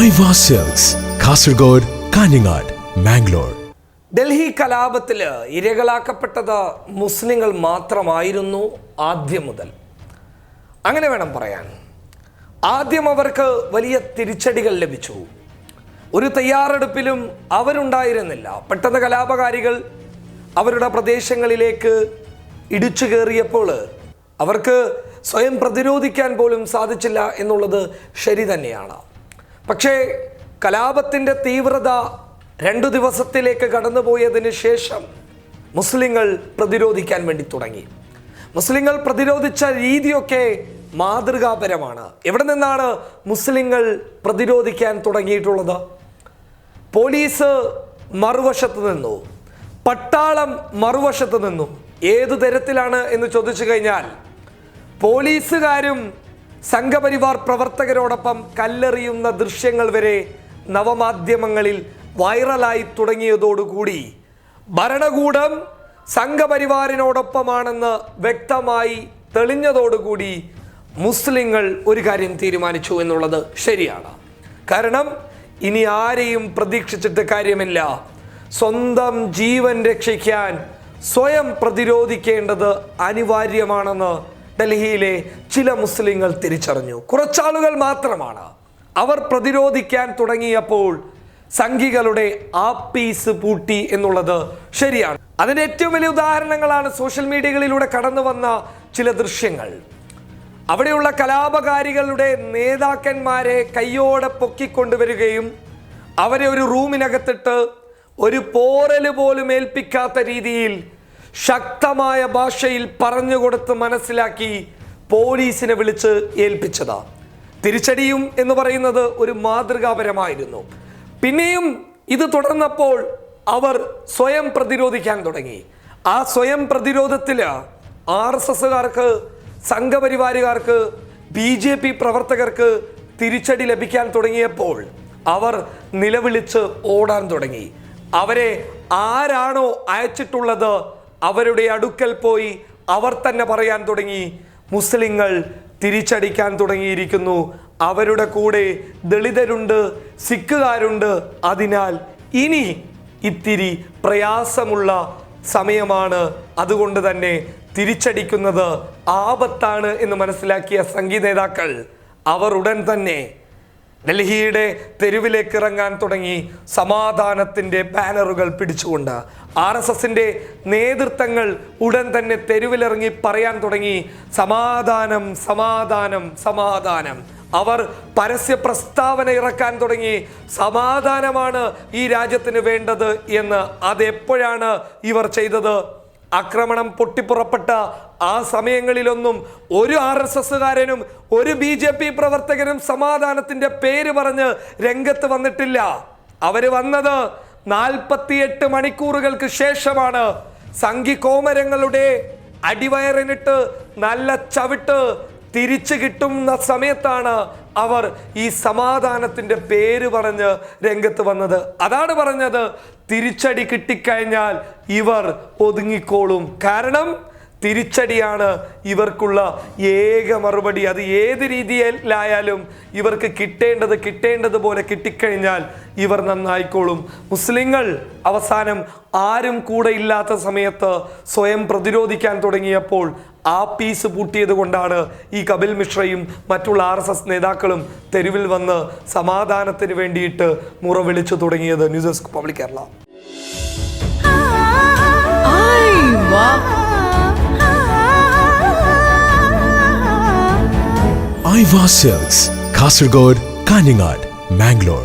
Aiwa silks, Kasaragod, Kanhangad, Mangalore. Delhi കലാപത്തിൽ ഇരകളാക്കപ്പെട്ടത് മുസ്ലിങ്ങൾ മാത്രമായിരുന്നു ആദ്യം മുതൽ. അങ്ങനെ വേണം പറയാൻ. ആദ്യം അവർക്ക് വലിയ തിരിച്ചടികൾ ലഭിച്ചു. ഒരു തയ്യാറെടുപ്പിലും അവരുണ്ടായിരുന്നില്ല. പെട്ടെന്ന് കലാപകാരികൾ അവരുടെ പ്രദേശങ്ങളിലേക്ക് ഇടിച്ചു കയറിയപ്പോൾ അവർക്ക് സ്വയം പ്രതിരോധിക്കാൻ പോലും സാധിച്ചില്ല എന്നുള്ളത് ശരി തന്നെയാണ്. പക്ഷേ കലാപത്തിൻ്റെ തീവ്രത 2 ദിവസത്തിലേക്ക് കടന്നുപോയതിന് ശേഷം മുസ്ലിങ്ങൾ പ്രതിരോധിക്കാൻ വേണ്ടി തുടങ്ങി. മുസ്ലിങ്ങൾ പ്രതിരോധിച്ച രീതിയൊക്കെ മാതൃകാപരമാണ്. എവിടെ നിന്നാണ് മുസ്ലിങ്ങൾ പ്രതിരോധിക്കാൻ തുടങ്ങിയിട്ടുള്ളത്? പോലീസ് മറുവശത്ത് നിന്നു, പട്ടാളം മറുവശത്ത് നിന്നു. ഏതു തരത്തിലാണ് എന്ന് ചോദിച്ചു കഴിഞ്ഞാൽ, പോലീസുകാരും സംഘപരിവാർ പ്രവർത്തകരോടൊപ്പം കല്ലെറിയുന്ന ദൃശ്യങ്ങൾ വരെ നവമാധ്യമങ്ങളിൽ വൈറലായി തുടങ്ങിയതോടുകൂടി ഭരണകൂടം സംഘപരിവാറിനോടൊപ്പമാണെന്ന് വ്യക്തമായി തെളിഞ്ഞതോടുകൂടി മുസ്ലിങ്ങൾ ഒരു കാര്യം തീരുമാനിച്ചു എന്നുള്ളത് ശരിയാണ്. കാരണം ഇനി ആരെയും പ്രതീക്ഷിച്ചിട്ട് കാര്യമില്ല. സ്വന്തം ജീവൻ രക്ഷിക്കാൻ സ്വയം പ്രതിരോധിക്കേണ്ടത് അനിവാര്യമാണെന്ന് ഡൽഹിയിലെ ചില മുസ്ലിങ്ങൾ തിരിച്ചറിഞ്ഞു. കുറച്ചാളുകൾ മാത്രമാണ്. അവർ പ്രതിരോധിക്കാൻ തുടങ്ങിയപ്പോൾ സംഘികളുടെ ആപ്പീസ് പൂട്ടി എന്നുള്ളത് ശരിയാണ്. അതിൻ്റെ ഏറ്റവും വലിയ ഉദാഹരണങ്ങളാണ് സോഷ്യൽ മീഡിയകളിലൂടെ കടന്നു വന്ന ചില ദൃശ്യങ്ങൾ. അവിടെയുള്ള കലാപകാരികളുടെ നേതാക്കന്മാരെ കയ്യോടെ പൊക്കിക്കൊണ്ടുവരികയും അവരെ ഒരു റൂമിനകത്തിട്ട് ഒരു പോറല് പോലും ഏൽപ്പിക്കാത്ത രീതിയിൽ ശക്തമായ ഭാഷയിൽ പറഞ്ഞുകൊടുത്ത് മനസ്സിലാക്കി പോലീസിനെ വിളിച്ച് ഏൽപ്പിച്ചതാ. തിരിച്ചടിയും എന്ന് പറയുന്നത് ഒരു മാതൃകാപരമായിരുന്നു. പിന്നെയും ഇത് തുടർന്നപ്പോൾ അവർ സ്വയം പ്രതിരോധിക്കാൻ തുടങ്ങി. ആ സ്വയം പ്രതിരോധത്തിൽ RSSകാർക്ക്, സംഘപരിവാരുകാർക്ക്, BJP പ്രവർത്തകർക്ക് തിരിച്ചടി ലഭിക്കാൻ തുടങ്ങിയപ്പോൾ അവർ നിലവിളിച്ച് ഓടാൻ തുടങ്ങി. അവരെ ആരാണോ അയച്ചിട്ടുള്ളത് അവരുടെ അടുക്കൽ പോയി അവർ തന്നെ പറയാൻ തുടങ്ങി, മുസ്ലിങ്ങൾ തിരിച്ചടിക്കാൻ തുടങ്ങിയിരിക്കുന്നു, അവരുടെ കൂടെ ദളിതരുണ്ട്, സിഖുകാരുണ്ട്, അതിനാൽ ഇനി ഇത്തിരി പ്രയാസമുള്ള സമയമാണ്, അതുകൊണ്ട് തന്നെ തിരിച്ചടിക്കുന്നത് ആപത്താണ് എന്ന് മനസ്സിലാക്കിയ സംഘി നേതാക്കൾ അവർ ഉടൻ തന്നെ ഡൽഹിയുടെ തെരുവിലേക്ക് ഇറങ്ങാൻ തുടങ്ങി. സമാധാനത്തിൻ്റെ ബാനറുകൾ പിടിച്ചുകൊണ്ട് RSSന്റെ നേതൃത്വങ്ങൾ ഉടൻ തന്നെ തെരുവിലിറങ്ങി പറയാൻ തുടങ്ങി, സമാധാനം, സമാധാനം, സമാധാനം. അവർ പരസ്യ പ്രസ്താവന ഇറക്കാൻ തുടങ്ങി, സമാധാനമാണ് ഈ രാജ്യത്തിന് വേണ്ടത് എന്ന്. അതെപ്പോഴാണ് ഇവർ ചെയ്തത്? ആക്രമണം പൊട്ടിപ്പുറപ്പെട്ട ആ സമയങ്ങളിലൊന്നും ഒരു RSSകാരനും ഒരു BJP പ്രവർത്തകനും സമാധാനത്തിന്റെ പേര് പറഞ്ഞ് രംഗത്ത് വന്നിട്ടില്ല. അവര് വന്നത് 48 മണിക്കൂറുകൾക്ക് ശേഷമാണ്. സംഘി കോമരങ്ങളുടെ അടിവയറിനിട്ട് നല്ല ചവിട്ട് തിരിച്ചു കിട്ടുന്ന സമയത്താണ് അവർ ഈ സമാധാനത്തിന്റെ പേര് പറഞ്ഞ് രംഗത്ത് വന്നത്. അതാണ് പറഞ്ഞത്, തിരിച്ചടി കിട്ടിക്കഴിഞ്ഞാൽ ഇവർ ഒതുങ്ങിക്കോളും. കാരണം തിരിച്ചടിയാണ് ഇവർക്കുള്ള ഏക മറുപടി. അത് ഏത് രീതിയിലായാലും ഇവർക്ക് കിട്ടേണ്ടതുപോലെ കിട്ടിക്കഴിഞ്ഞാൽ ഇവർ നന്നായിക്കോളും. മുസ്ലിങ്ങൾ അവസാനം ആരും കൂടെ ഇല്ലാത്ത സമയത്ത് സ്വയം പ്രതിരോധിക്കാൻ തുടങ്ങിയപ്പോൾ ആപ്പീസ് പൂട്ടിയത് കൊണ്ടാണ് ഈ കപിൽ മിശ്രയും മറ്റുള്ള RSS നേതാക്കളും തെരുവിൽ വന്ന് സമാധാനത്തിന് വേണ്ടിയിട്ട് മുറവിളിച്ചു തുടങ്ങിയത്. News desk public Kerala. Aiwa silks, Kasaragod, Kanhangad, Mangalore.